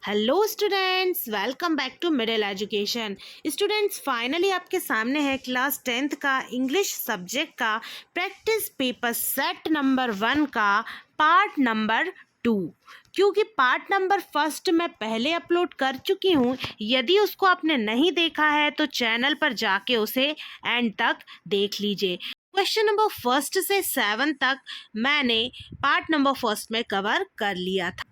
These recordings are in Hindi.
Hello students, welcome back to middle education. Students, finally आपके सामने है क्लास 10th का इंग्लिश सब्जेक्ट का प्रैक्टिस पेपर सेट नंबर 1 का पार्ट नंबर 2। क्योंकि पार्ट नंबर फर्स्ट मैं पहले अपलोड कर चुकी हूँ। यदि उसको आपने नहीं देखा है तो चैनल पर जाके उसे एंड तक देख लीजिए। क्वेश्चन नंबर फर्स्ट से 7 तक मैंने पार्ट नंबर फर्स्ट में कवर कर लिया था।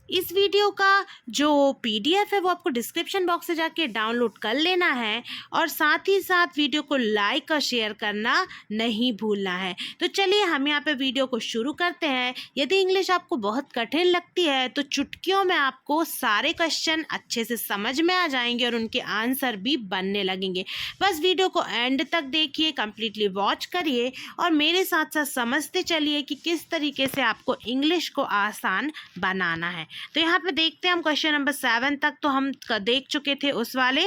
इस वीडियो का जो पीडीएफ है वो आपको डिस्क्रिप्शन बॉक्स से जाके डाउनलोड कर लेना है और साथ ही साथ वीडियो को लाइक और शेयर करना नहीं भूलना है। तो चलिए हम यहाँ पे वीडियो को शुरू करते हैं। यदि इंग्लिश आपको बहुत कठिन लगती है तो चुटकियों में आपको सारे क्वेश्चन अच्छे से समझ में आ जाएंगे और उनके आंसर भी बनने लगेंगे। बस वीडियो को एंड तक देखिए, कंप्लीटली वॉच करिए और मेरे साथ साथ समझते चलिए कि किस तरीके से आपको इंग्लिश को आसान बनाना है। तो यहाँ पे देखते हैं हम क्वेश्चन नंबर 7 तक तो हम देख चुके थे उस वाले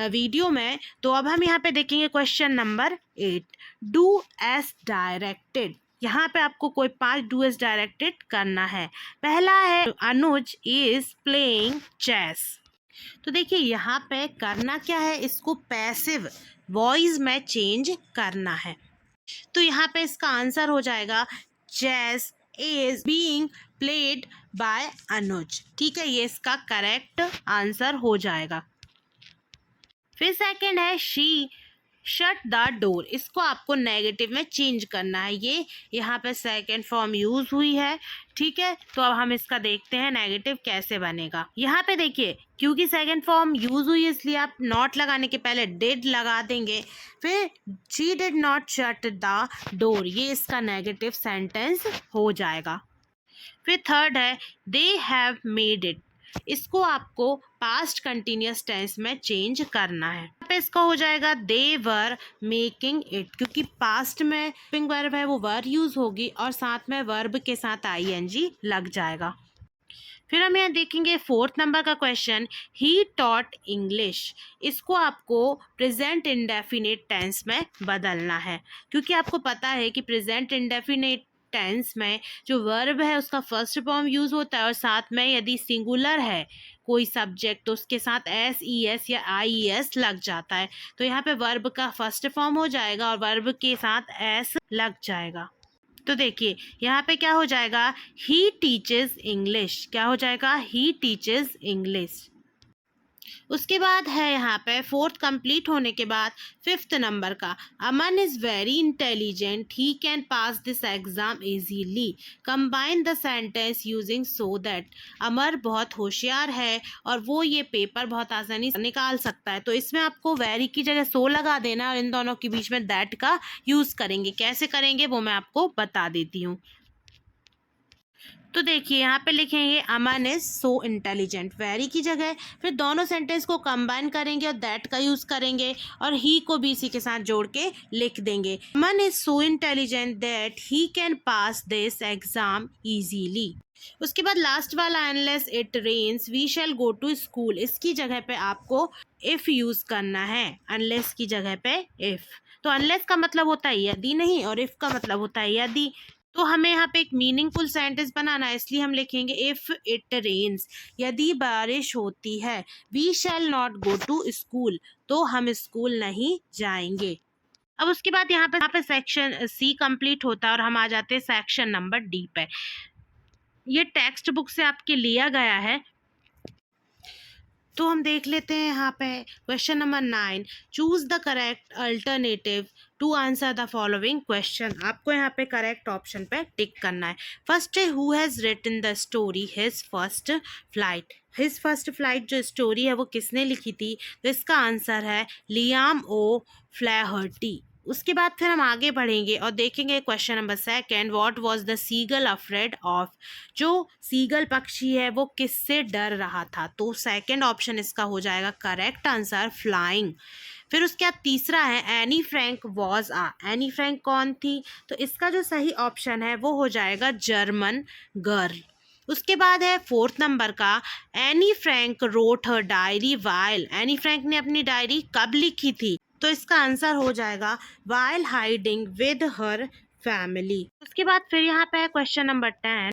वीडियो में। तो अब हम यहाँ पे देखेंगे question number 8, do S directed. यहाँ पे आपको कोई 5 डू एस डायरेक्टेड करना है। पहला है अनुज इज प्लेइंग चेस। तो देखिए यहाँ पे करना क्या है, इसको पैसिव वॉइस में चेंज करना है। तो यहाँ पे इसका आंसर हो जाएगा chess is being played by Anuj. ठीक है, ये इसका करेक्ट आंसर हो जाएगा। फिर सेकंड है शी शट द डोर। इसको आपको नेगेटिव में चेंज करना है। ये यहाँ पे सेकंड फॉर्म यूज हुई है। ठीक है, तो अब हम इसका देखते हैं नेगेटिव कैसे बनेगा। यहाँ पे देखिए, क्योंकि सेकंड फॉर्म यूज हुई है इसलिए आप नॉट लगाने के पहले डिड लगा देंगे। फिर she did not shut the door, ये इसका नेगेटिव सेंटेंस हो जाएगा। फिर थर्ड है दे हैव मेड इट। इसको आपको पास्ट कंटिन्यूअस टेंस में चेंज करना है। यहाँ पे इसका हो जाएगा दे वर मेकिंग इट, क्योंकि पास्ट में वर्ब है वो वर यूज होगी और साथ में वर्ब के साथ आईएनजी लग जाएगा। फिर हम यहाँ देखेंगे 4th नंबर का क्वेश्चन, ही टॉट इंग्लिश। इसको आपको प्रेजेंट इंडेफिनिट टेंस में बदलना है, क्योंकि आपको पता है कि प्रेजेंट इंडेफिनिट टेंस में जो वर्ब है उसका फर्स्ट फॉर्म यूज होता है और साथ में यदि सिंगुलर है कोई सब्जेक्ट तो उसके साथ एस ई एस या आई ई एस लग जाता है। तो यहाँ पे वर्ब का फर्स्ट फॉर्म हो जाएगा और वर्ब के साथ एस लग जाएगा। तो देखिए यहाँ पे क्या हो जाएगा, ही टीचेस इंग्लिश। क्या हो जाएगा, ही टीचेस इंग्लिश। उसके बाद है यहाँ पे 4th कंप्लीट होने के बाद 5th नंबर का, Aman is very intelligent, he can pass this exam easily. Combine the sentence using so that. Amar बहुत होशियार है और वो ये पेपर बहुत आसानी से निकाल सकता है। तो इसमें आपको वेरी की जगह सो लगा देना और इन दोनों के बीच में दैट का यूज करेंगे। कैसे करेंगे वो मैं आपको बता देती हूँ। तो देखिए यहाँ पे लिखेंगे अमन इज सो इंटेलिजेंट, वेरी की जगह फिर दोनों सेंटेंस को कंबाइन करेंगे और दैट का यूज करेंगे और ही को भी इसी के साथ जोड़ के लिख देंगे। Aman is so intelligent that he can pass this exam easily. उसके बाद लास्ट वाला, unless it rains we shall go to school. इसकी जगह पे आपको इफ यूज करना है, अनलेस की जगह पे इफ। तो अनलेस का मतलब होता है यदि नहीं और इफ का मतलब होता है यदि। तो हमें यहाँ पे एक मीनिंगफुल सेंटेंस बनाना है, इसलिए हम लिखेंगे इफ इट रेन्स, यदि बारिश होती है। We shall not go to school, तो हम स्कूल नहीं जाएंगे। अब उसके बाद यहाँ पे सेक्शन सी कंप्लीट होता है और हम आ जाते हैं सेक्शन नंबर डी पे। ये टेक्स्ट बुक से आपके लिया गया है। तो हम देख लेते हैं यहाँ पे question number 9, choose the correct alternative to answer the following question. आपको यहाँ पे करेक्ट ऑप्शन पे टिक करना है। फर्स्ट है who has written the story his first flight. His first flight जो स्टोरी है वो किसने लिखी थी, तो इसका आंसर है लियाम ओ फ्लैहर्टी। उसके बाद फिर हम आगे बढ़ेंगे और देखेंगे question number 2, what was the seagull afraid of. जो सीगल पक्षी है वो किससे डर रहा था, तो सेकंड ऑप्शन इसका हो जाएगा करेक्ट आंसर फ्लाइंग। फिर उसके बाद तीसरा है Anne Frank was a. Anne Frank कौन थी, तो इसका जो सही ऑप्शन है वो हो जाएगा जर्मन गर्ल। उसके बाद है 4th नंबर का, एनी फ्रैंक रोट हर डायरी वाइल। एनी फ्रैंक ने अपनी डायरी कब लिखी थी, तो इसका आंसर हो जाएगा while hiding with her family. उसके बाद फिर यहाँ पे है question number 10,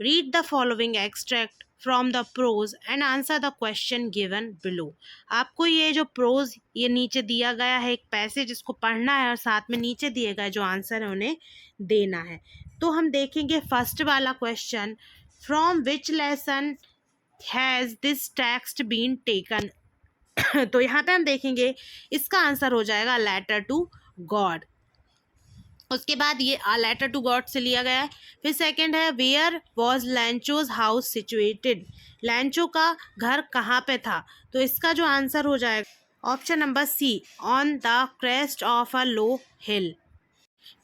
read the following extract from the prose and answer the question given below. आपको ये जो प्रोज ये नीचे दिया गया है एक पैसेज, इसको पढ़ना है और साथ में नीचे दिए गए जो आंसर है उन्हें देना है। तो हम देखेंगे फर्स्ट वाला question, from which lesson has this text been taken. तो यहाँ पे हम देखेंगे इसका आंसर हो जाएगा लेटर टू गॉड। उसके बाद ये लेटर टू गॉड से लिया गया है। फिर सेकंड है where was Lencho's house situated, Lencho का घर कहाँ पे था। तो इसका जो आंसर हो जाएगा option number C, on the crest of a low hill.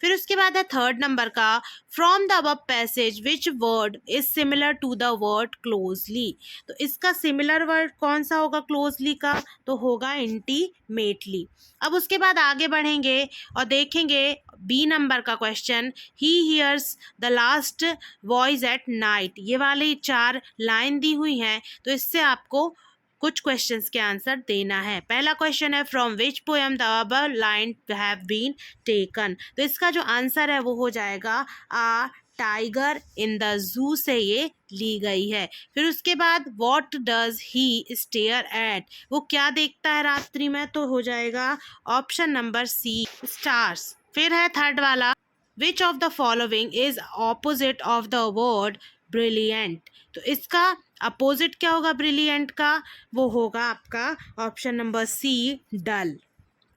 फिर उसके बाद है थर्ड नंबर का, from the above passage which word is similar to the word closely. तो इसका सिमिलर वर्ड कौन सा होगा क्लोजली का, तो होगा इंटीमेटली। अब उसके बाद आगे बढ़ेंगे और देखेंगे बी नंबर का question, he hears the last voice at night. ये वाली 4 लाइन दी हुई हैं, तो इससे आपको कुछ क्वेश्चंस के आंसर देना है। पहला क्वेश्चन है from which poem the above line have been taken. तो इसका जो आंसर है वो हो जाएगा आ टाइगर इन द जू से ये ली गई है। फिर उसके बाद what does he stare at, वो क्या देखता है रात्रि में, तो हो जाएगा ऑप्शन नंबर सी, स्टार्स। फिर है थर्ड वाला, which of the following is opposite of the word brilliant. तो इसका अपोजिट क्या होगा ब्रिलियंट का, वो होगा आपका ऑप्शन नंबर सी, डल।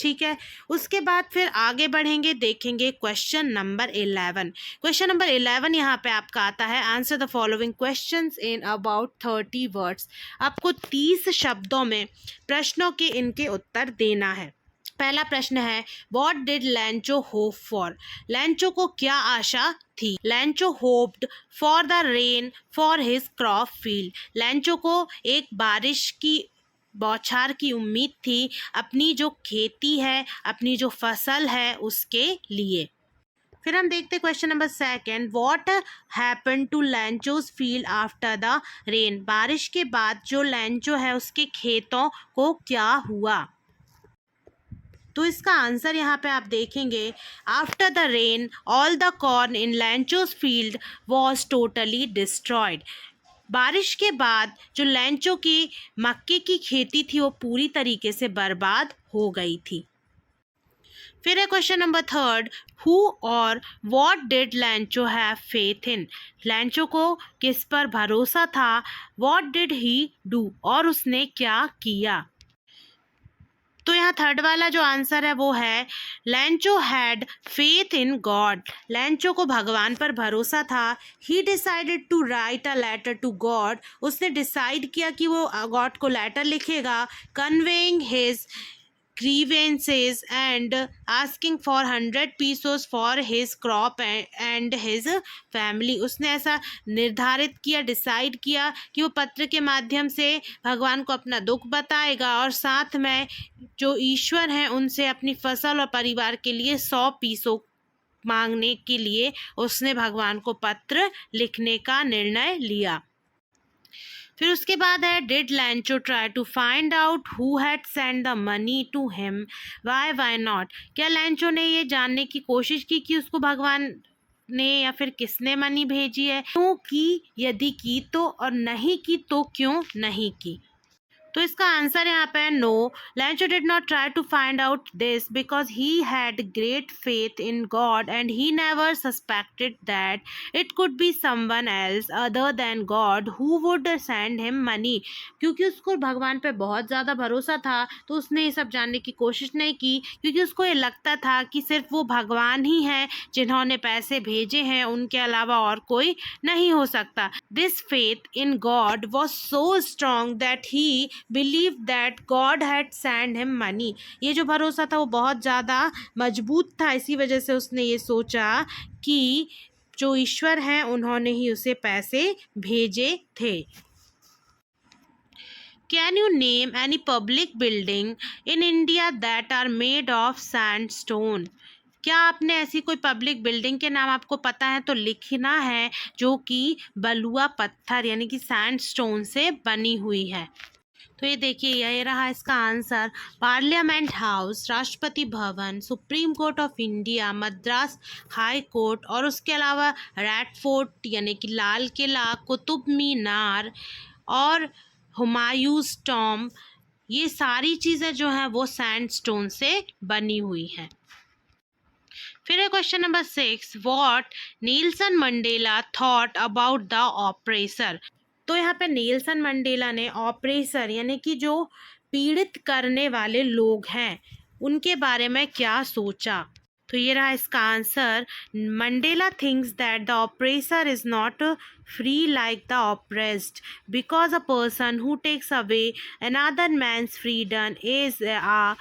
ठीक है, उसके बाद फिर आगे बढ़ेंगे, देखेंगे क्वेश्चन नंबर 11। क्वेश्चन नंबर 11 यहाँ पे आपका आता है, answer the following questions in about 30 words. आपको 30 शब्दों में प्रश्नों के इनके उत्तर देना है। पहला प्रश्न है, वॉट डिड लैंचो होप फॉर, लैंचो को क्या आशा थी। लैंचो hoped for the rain for his crop field, लैंचो को एक बारिश की बौछार की उम्मीद थी अपनी जो खेती है, अपनी जो फसल है उसके लिए। फिर हम देखते question number second, what happen to Lencho's field after the rain, बारिश के बाद जो लैंचो है उसके खेतों को क्या हुआ। तो इसका आंसर यहाँ पे आप देखेंगे, after the rain all the corn in Lencho's field was totally destroyed, बारिश के बाद जो लैंचो की मक्के की खेती थी वो पूरी तरीके से बर्बाद हो गई थी। फिर है क्वेश्चन नंबर थर्ड, हु और what did लैंचो have faith in, लैंचो को किस पर भरोसा था, व्हाट डिड ही डू, और उसने क्या किया। तो यहाँ थर्ड वाला जो आंसर है वो है, Lencho had faith in God, Lencho को भगवान पर भरोसा था। He decided to write a letter to God, उसने डिसाइड किया कि वो गॉड को लेटर लिखेगा, conveying his grievances and asking for 100 pesos for his crop and his family। उसने ऐसा निर्धारित किया, डिसाइड किया कि वो पत्र के माध्यम से भगवान को अपना दुख बताएगा और साथ में जो ईश्वर हैं उनसे अपनी फसल और परिवार के लिए 100 पीसों मांगने के लिए उसने भगवान को पत्र लिखने का निर्णय लिया। फिर उसके बाद है, did Lencho try to find out who had send the money to him, why not, क्या लैंचो ने ये जानने की कोशिश की कि उसको भगवान ने या फिर किसने मनी भेजी है, क्यों की, यदि की तो, और नहीं की तो क्यों नहीं की। तो इसका आंसर यहाँ पे है no, Lencho did not try to find out this because he had great faith in God and he never suspected that it could be someone else other than God who would send him money, क्योंकि उसको भगवान पे बहुत ज़्यादा भरोसा था तो उसने ये सब जानने की कोशिश नहीं की, क्योंकि उसको ये लगता था कि सिर्फ वो भगवान ही हैं जिन्होंने पैसे भेजे हैं, उनके अलावा और कोई नहीं हो सकता। This faith in God was so strong that he believe that God had send him money, ये जो भरोसा था वो बहुत ज़्यादा मजबूत था, इसी वजह से उसने ये सोचा कि जो ईश्वर हैं उन्होंने ही उसे पैसे भेजे थे। Can you name any public building in India that are made of sandstone, क्या आपने ऐसी कोई पब्लिक बिल्डिंग के नाम आपको पता है तो लिखना है जो कि बलुआ पत्थर यानी कि सैंडस्टोन से बनी हुई है। तो ये देखिए ये रहा इसका answer, parliament house, Rashtrapati Bhavan, supreme court of India, Madras high court, और उसके अलावा रेड फोर्ट यानी कि लाल किला, कुतुब मीनार, और हुमायूंस टॉम, ये सारी चीज़ें जो हैं वो सैंडस्टोन से बनी हुई हैं। फिर है question number 6, what Nielsen Mandela thought about the oppressor. तो यहाँ पे नीलसन मंडेला ने ऑपरेसर यानी कि जो पीड़ित करने वाले लोग हैं उनके बारे में क्या सोचा। तो ये रहा इसका answer. Mandela thinks that the oppressor is not free like the oppressed because a person who takes away another man's freedom is a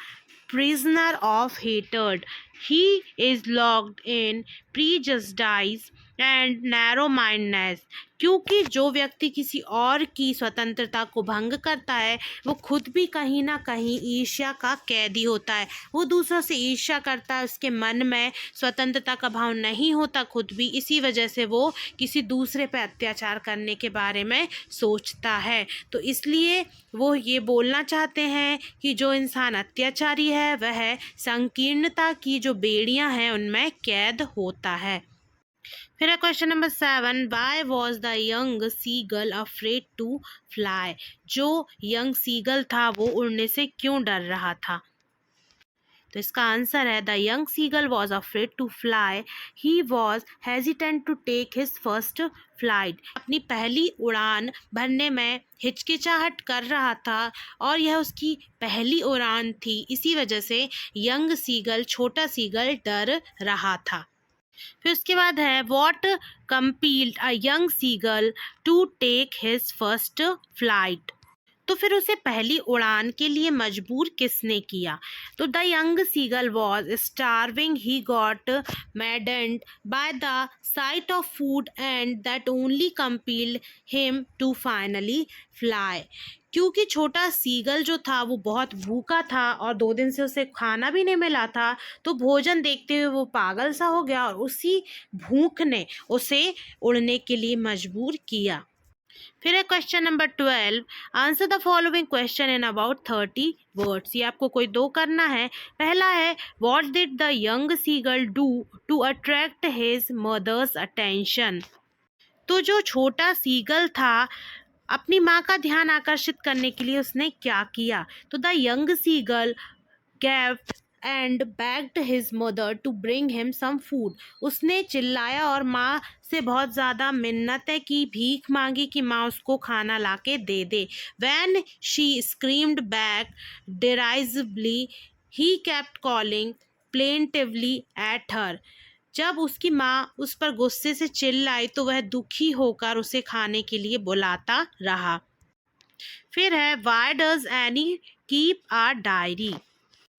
prisoner of hatred. He is locked in prejudice and narrow mindedness. क्योंकि जो व्यक्ति किसी और की स्वतंत्रता को भंग करता है वो खुद भी कहीं ना कहीं ईर्ष्या का कैदी होता है। वो दूसरों से ईर्ष्या करता है, उसके मन में स्वतंत्रता का भाव नहीं होता खुद भी, इसी वजह से वो किसी दूसरे पर अत्याचार करने के बारे में सोचता है। तो इसलिए वो ये बोलना चाहते हैं कि जो इंसान अत्याचारी है वह संकीर्णता की जो बेड़ियां हैं उनमें कैद होता है। फिर है question number 7, why was the young seagull afraid to fly. जो यंग सीगल था वो उड़ने से क्यों डर रहा था। तो इसका आंसर है the young seagull was afraid to fly, he was hesitant to take his first flight. अपनी पहली उड़ान भरने में हिचकिचाहट कर रहा था और यह उसकी पहली उड़ान थी, इसी वजह से यंग सीगल छोटा सीगल डर रहा था। फिर उसके बाद है what compelled a young seagull to take his first flight. तो फिर उसे पहली उड़ान के लिए मजबूर किसने किया। तो the young seagull was starving, he got maddened by the sight of food and that only compelled him to finally fly. क्योंकि छोटा सीगल जो था वो बहुत भूखा था और 2 दिन से उसे खाना भी नहीं मिला था, तो भोजन देखते हुए वो पागल सा हो गया और उसी भूख ने उसे उड़ने के लिए मजबूर किया। फिर है question number 12, answer the following question in about 30 words. ये आपको कोई 2 करना है। पहला है what did the young seagull do to attract his mother's attention. तो जो छोटा सीगल था अपनी माँ का ध्यान आकर्षित करने के लिए उसने क्या किया। तो the young seagull gave and begged his mother to bring him some food। उसने चिल्लाया और माँ से बहुत ज़्यादा मिन्नतें की, भीख मांगी कि माँ उसको खाना लाके दे दे। When she screamed back derisively, he kept calling plaintively at her। जब उसकी माँ उस पर गुस्से से चिल्लाई तो वह दुखी होकर उसे खाने के लिए बुलाता रहा। फिर है why does any keep our diary.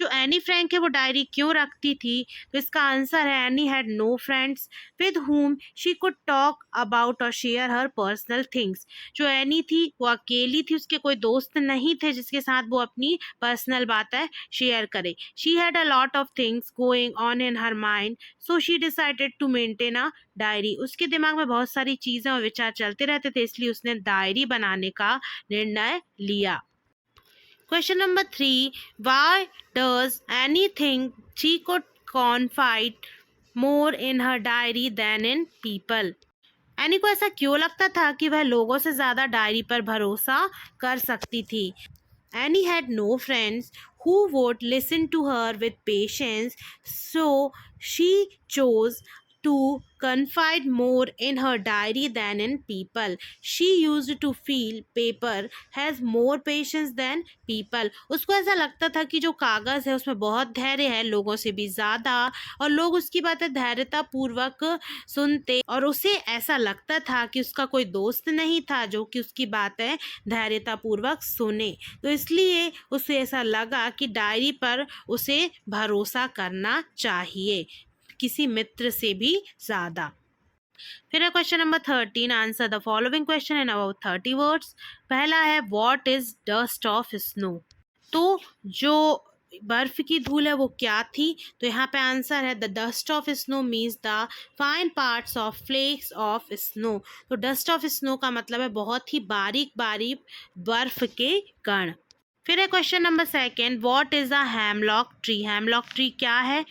जो एनी फ्रैंक है वो डायरी क्यों रखती थी। तो इसका आंसर है Anne had no friends with whom she could talk about और शेयर हर पर्सनल थिंग्स। जो एनी थी वो अकेली थी, उसके कोई दोस्त नहीं थे जिसके साथ वो अपनी पर्सनल बातें शेयर करे। She had a lot of things going on in her mind so she decided to maintain a diary. उसके दिमाग में बहुत सारी चीज़ें और विचार चलते रहते थे, इसलिए उसने डायरी बनाने का निर्णय लिया। Question number 3, why does Annie think she could confide more in her diary than in people? Any को ऐसा क्यों लगता था कि वह लोगों से ज़्यादा डायरी पर भरोसा कर सकती थी। Annie had no friends who would listen to her with patience, so she chose to confide more in her diary than in people. She used to feel paper has more patience than people. उसको ऐसा लगता था कि जो कागज़ है उसमें बहुत धैर्य है, लोगों से भी ज़्यादा, और लोग उसकी बातें धैर्यता पूर्वक सुनते, और उसे ऐसा लगता था कि उसका कोई दोस्त नहीं था जो कि उसकी बातें धैर्यता पूर्वक सुने। तो इसलिए उसे ऐसा लगा कि डायरी पर उसे भरोसा करना चाहिए किसी मित्र से भी ज़्यादा। फिर है question number 13, answer the following question in about 30 words. पहला है what is dust of snow. तो जो बर्फ की धूल है वो क्या थी। तो यहाँ पे आंसर है the dust of snow means the fine parts of flakes of snow. तो डस्ट ऑफ स्नो का मतलब है बहुत ही बारीक बारीक बर्फ के कण। फिर है question number 2, what is a hemlock tree. Hemlock tree क्या है।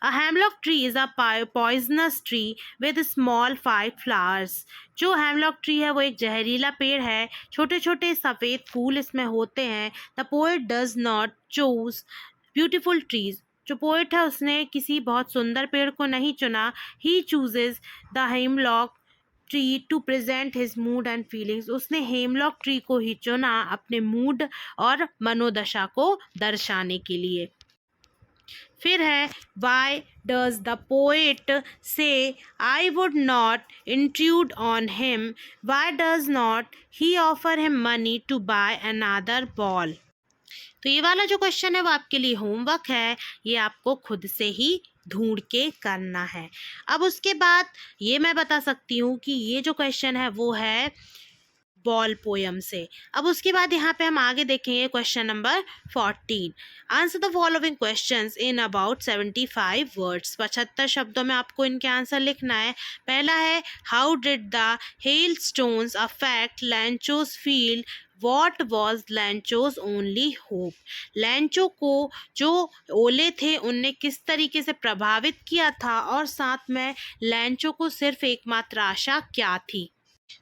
A hemlock tree is a poisonous tree with small white flowers. जो hemlock tree है वो एक जहरीला पेड़ है, छोटे छोटे सफ़ेद फूल इसमें होते हैं. The poet does not choose beautiful trees. जो पोएट है उसने किसी बहुत सुंदर पेड़ को नहीं चुना. He chooses the hemlock tree to present his mood and feelings. उसने हेमलॉक ट्री को ही चुना अपने मूड और मनोदशा को दर्शाने के लिए. फिर है why does the poet say I would not intrude on him, why does not he offer him money to buy another ball. तो ये वाला जो क्वेश्चन है वो आपके लिए होमवर्क है, ये आपको खुद से ही ढूंढ के करना है. अब उसके बाद ये मैं बता सकती हूँ कि ये जो क्वेश्चन है वो है बॉल पोयम से. अब उसके बाद यहाँ पे हम आगे देखेंगे question number 14. Answer the following questions in about 75 words. 75 शब्दों में आपको इनके आंसर लिखना है. पहला है how did the hail stones affect Lencho's field, what was Lencho's only hope. Lencho को जो ओले थे उनने किस तरीके से प्रभावित किया था और साथ में लैंचो को सिर्फ एकमात्र आशा क्या थी.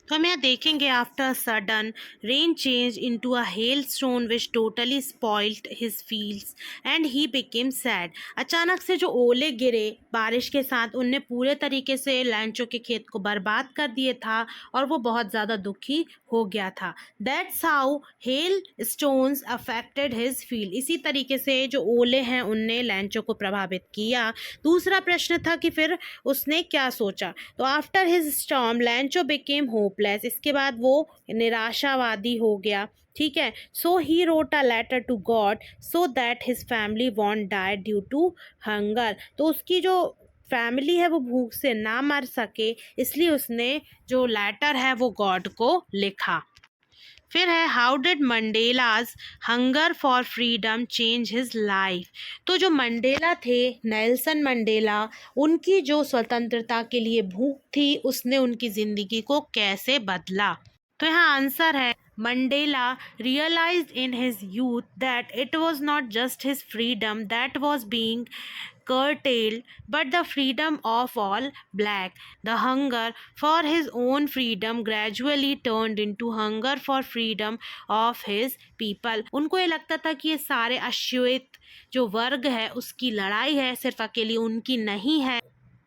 तो हम यहाँ देखेंगे after sudden rain change into a hello stone which totally spoiled his fields and he became sad. अचानक से जो ओले गिरे बारिश के साथ उनने पूरे तरीके से लैंचो के खेत को बर्बाद कर दिए था और वो बहुत ज़्यादा दुखी हो गया था. That's how hail stones affected his field. इसी तरीके से जो ओले हैं उनने लैंचो को प्रभावित किया. दूसरा प्रश्न था कि फिर उसने क्या सोचा. तो after his storm Lencho became hopeless. इसके बाद वो निराशावादी हो गया. ठीक है. So he wrote a letter to God so that his family won't die due to hunger. तो उसकी जो फैमिली है वो भूख से ना मर सके इसलिए उसने जो लेटर है वो गॉड को लिखा. फिर है how did Mandela's hunger for freedom change his life. तो जो मंडेला थे नेल्सन मंडेला, उनकी जो स्वतंत्रता के लिए भूख थी उसने उनकी ज़िंदगी को कैसे बदला. तो यहाँ आंसर है Mandela realized in his youth that it was not just his freedom that was being curtailed, but the freedom of all black. The hunger for his own freedom gradually turned into hunger for freedom of his people. उनको ये लगता था कि ये सारे अश्वेत जो वर्ग है उसकी लड़ाई है, सिर्फ अकेली उनकी नहीं है.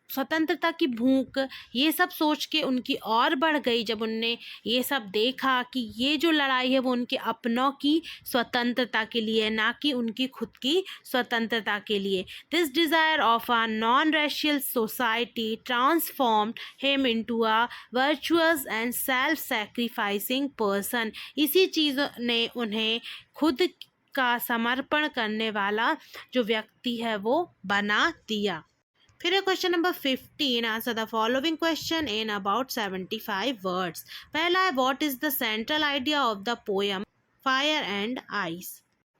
स्वतंत्रता की भूख ये सब सोच के उनकी और बढ़ गई जब उनने ये सब देखा कि ये जो लड़ाई है वो उनके अपनों की स्वतंत्रता के लिए, ना कि उनकी खुद की स्वतंत्रता के लिए. This desire of a non racial society transformed him into a virtuous and self sacrificing person. इसी चीज़ ने उन्हें खुद का समर्पण करने वाला जो व्यक्ति है वो बना दिया. फिर है question number 15. Answer the following question in about 75 words. पहला है what is the central idea of the poem fire and ice.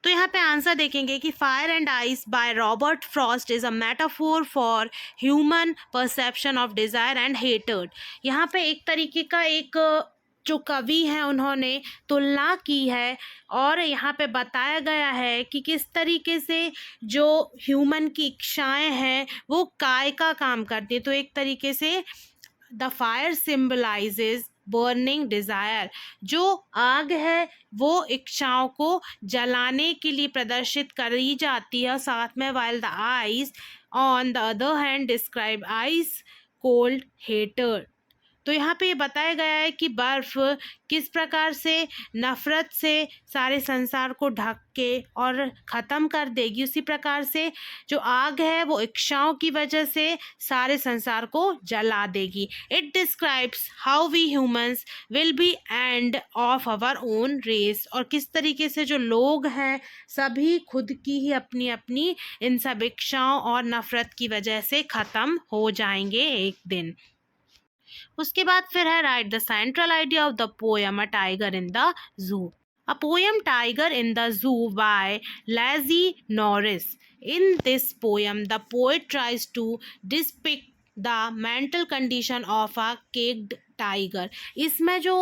तो यहाँ पे आंसर देखेंगे कि fire and ice by Robert Frost is a metaphor for human perception of desire and hatred. यहाँ पे एक तरीके का एक जो कवि हैं उन्होंने तुलना की है और यहाँ पे बताया गया है कि किस तरीके से जो ह्यूमन की इच्छाएं हैं वो काय का काम करती है. तो एक तरीके से the fire symbolises burning desire. जो आग है वो इच्छाओं को जलाने के लिए प्रदर्शित करी जाती है. साथ में while the ice on the other hand describe ice cold hater. तो यहाँ पे ये बताया गया है कि बर्फ़ किस प्रकार से नफ़रत से सारे संसार को ढक के और ख़त्म कर देगी, उसी प्रकार से जो आग है वो इच्छाओं की वजह से सारे संसार को जला देगी. It describes how we humans will be end of our own race. और किस तरीके से जो लोग हैं सभी खुद की ही अपनी अपनी इन सब इच्छाओं और नफ़रत की वजह से ख़त्म हो जाएंगे एक दिन. उसके बाद फिर है write the central idea of the poem a tiger in the zoo. A poem tiger in the zoo by Leslie Norris. In this poem the poet tries to depict the mental condition of a caged tiger. इसमें जो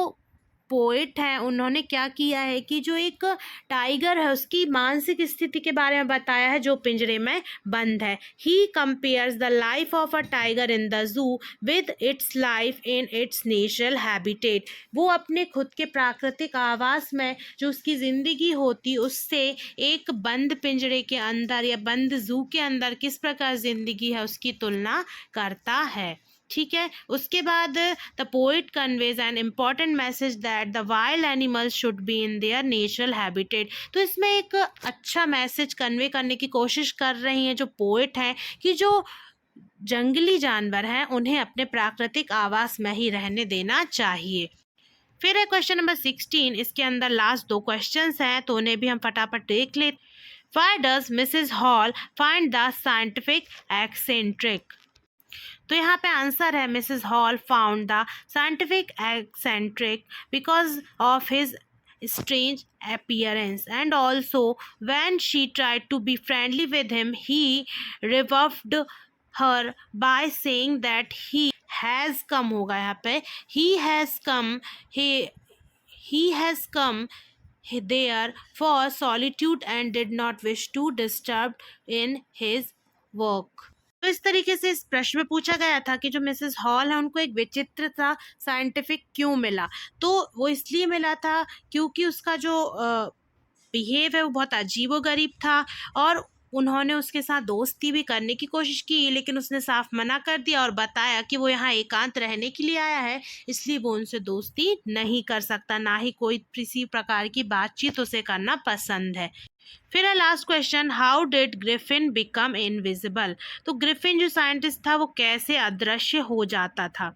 पोएट हैं उन्होंने क्या किया है कि जो एक टाइगर है उसकी मानसिक स्थिति के बारे में बताया है जो पिंजरे में बंद है। He compares the life of a tiger in the जू with its life in its natural habitat. वो अपने खुद के प्राकृतिक आवास में जो उसकी ज़िंदगी होती उससे एक बंद पिंजरे के अंदर या बंद जू के अंदर किस प्रकार ज़िंदगी है उसकी तुलना करता है। ठीक है, उसके बाद the poet conveys an important message that the wild animals should be in their natural habitat. तो इसमें एक अच्छा मैसेज कन्वे करने की कोशिश कर रही हैं जो पोइट हैं कि जो जंगली जानवर हैं उन्हें अपने प्राकृतिक आवास में ही रहने देना चाहिए। फिर है क्वेश्चन नंबर 16। इसके अंदर लास्ट 2 क्वेश्चंस हैं तो उन्हें भी हम फटाफट देख लेते। Why does Mrs. Hall find the scientific eccentric? तो यहाँ पे आंसर है Mrs hall found the scientific eccentric because of his strange appearance, and also when she tried to be friendly with him he rebuffed her by saying that he has come होगा यहाँ पे he has come he has come there for solitude and did not wish to disturb in his work। तो इस तरीके से इस प्रश्न में पूछा गया था कि जो मिसेस हॉल है उनको एक विचित्र सा साइंटिफिक क्यों मिला। तो वो इसलिए मिला था क्योंकि उसका जो बिहेव है वो बहुत अजीबोगरीब था और उन्होंने उसके साथ दोस्ती भी करने की कोशिश की लेकिन उसने साफ मना कर दिया और बताया कि वो यहाँ एकांत रहने के लिए आया है इसलिए वो उनसे दोस्ती नहीं कर सकता, ना ही कोई किसी प्रकार की बातचीत उसे करना पसंद है। फिर है last question, how did Griffin become invisible. तो ग्रिफिन जो साइंटिस्ट था वो कैसे अदृश्य हो जाता था।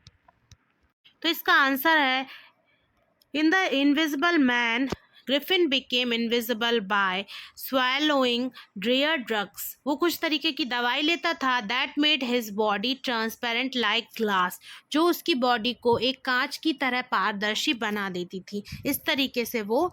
तो इसका आंसर है in the invisible man Griffin became invisible by swallowing dryer drugs. वो कुछ तरीके की दवाई लेता था that made his body transparent like glass, जो उसकी बॉडी को एक कांच की तरह पारदर्शी बना देती थी। इस तरीके से वो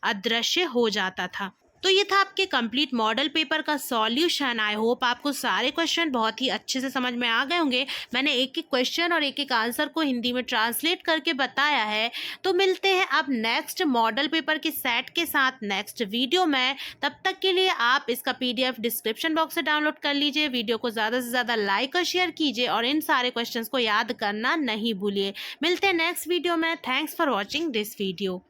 अदृश्य हो जाता था। तो ये था आपके कंप्लीट मॉडल पेपर का सॉल्यूशन। आई होप आपको सारे क्वेश्चन बहुत ही अच्छे से समझ में आ गए होंगे। मैंने एक एक क्वेश्चन और एक एक आंसर को हिंदी में ट्रांसलेट करके बताया है। तो मिलते हैं अब नेक्स्ट मॉडल पेपर के सेट के साथ नेक्स्ट वीडियो में। तब तक के लिए आप इसका PDF डिस्क्रिप्शन बॉक्स से डाउनलोड कर लीजिए। वीडियो को ज़्यादा से ज़्यादा लाइक और शेयर कीजिए और इन सारे क्वेश्चन को याद करना नहीं भूलिए। मिलते हैं नेक्स्ट वीडियो में। Thanks for watching this video.